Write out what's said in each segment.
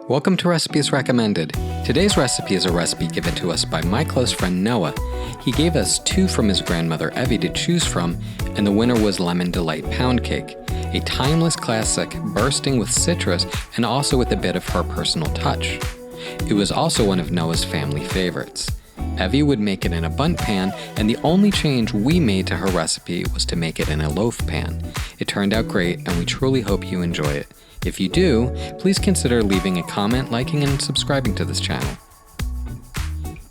Welcome to Recipes Recommended. Today's recipe is a recipe given to us by my close friend Noah. He gave us two from his grandmother Evie to choose from, and the winner was Lemon Delight Pound Cake, a timeless classic bursting with citrus and also with a bit of her personal touch. It was also one of Noah's family favorites. Evie would make it in a bundt pan, and the only change we made to her recipe was to make it in a loaf pan. It turned out great, and we truly hope you enjoy it. If you do, please consider leaving a comment, liking, and subscribing to this channel.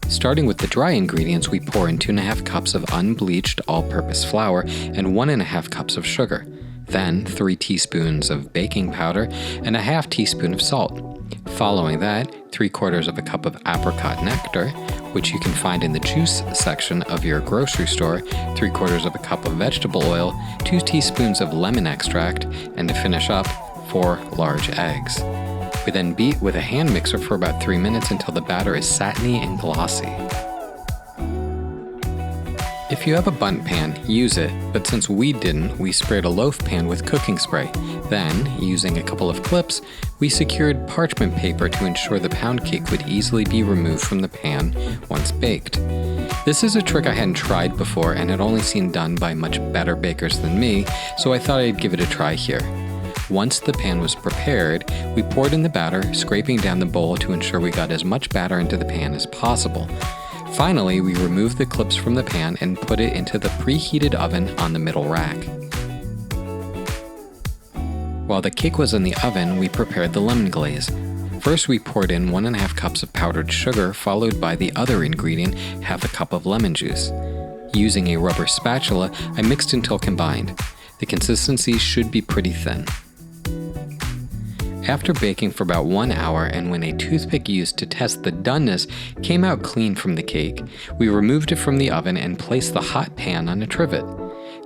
Starting with the dry ingredients, we pour in 2.5 cups of unbleached all-purpose flour and 1.5 cups of sugar. Then 3 teaspoons of baking powder and a 1/2 teaspoon of salt. Following that, 3/4 of a cup of apricot nectar, which you can find in the juice section of your grocery store, 3/4 of a cup of vegetable oil, 2 teaspoons of lemon extract, and to finish up, 4 large eggs. We then beat with a hand mixer for about 3 minutes until the batter is satiny and glossy. If you have a bundt pan, use it, but since we didn't, we sprayed a loaf pan with cooking spray. Then, using a couple of clips, we secured parchment paper to ensure the pound cake would easily be removed from the pan once baked. This is a trick I hadn't tried before and had only seen done by much better bakers than me, so I thought I'd give it a try here. Once the pan was prepared, we poured in the batter, scraping down the bowl to ensure we got as much batter into the pan as possible. Finally, we removed the clips from the pan and put it into the preheated oven on the middle rack. While the cake was in the oven, we prepared the lemon glaze. First, we poured in 1.5 cups of powdered sugar, followed by the other ingredient, 1/2 cup of lemon juice. Using a rubber spatula, I mixed until combined. The consistency should be pretty thin. After baking for about 1 hour, and when a toothpick used to test the doneness came out clean from the cake, we removed it from the oven and placed the hot pan on a trivet.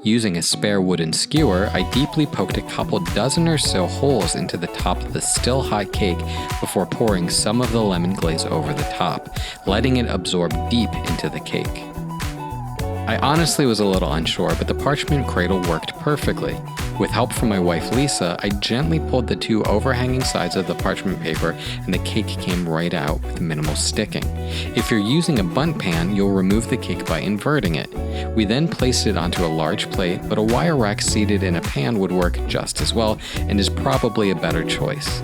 Using a spare wooden skewer, I deeply poked a couple dozen or so holes into the top of the still hot cake before pouring some of the lemon glaze over the top, letting it absorb deep into the cake. I honestly was a little unsure, but the parchment cradle worked perfectly. With help from my wife Lisa, I gently pulled the 2 overhanging sides of the parchment paper and the cake came right out with minimal sticking. If you're using a bundt pan, you'll remove the cake by inverting it. We then placed it onto a large plate, but a wire rack seated in a pan would work just as well and is probably a better choice.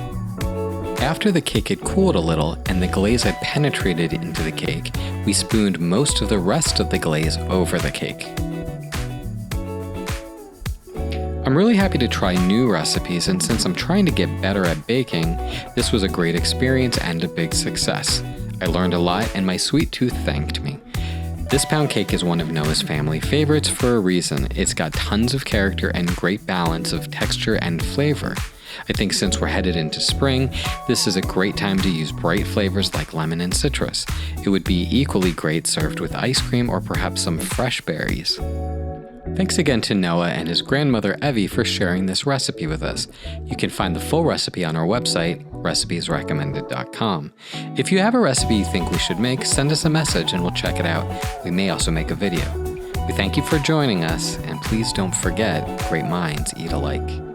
After the cake had cooled a little and the glaze had penetrated into the cake, we spooned most of the rest of the glaze over the cake. I'm really happy to try new recipes, and since I'm trying to get better at baking, this was a great experience and a big success. I learned a lot and my sweet tooth thanked me. This pound cake is one of Noah's family favorites for a reason. It's got tons of character and great balance of texture and flavor. I think since we're headed into spring, this is a great time to use bright flavors like lemon and citrus. It would be equally great served with ice cream or perhaps some fresh berries. Thanks again to Noah and his grandmother Evie for sharing this recipe with us. You can find the full recipe on our website, recipesrecommended.com. If you have a recipe you think we should make, send us a message and we'll check it out. We may also make a video. We thank you for joining us, and please don't forget, great minds eat alike.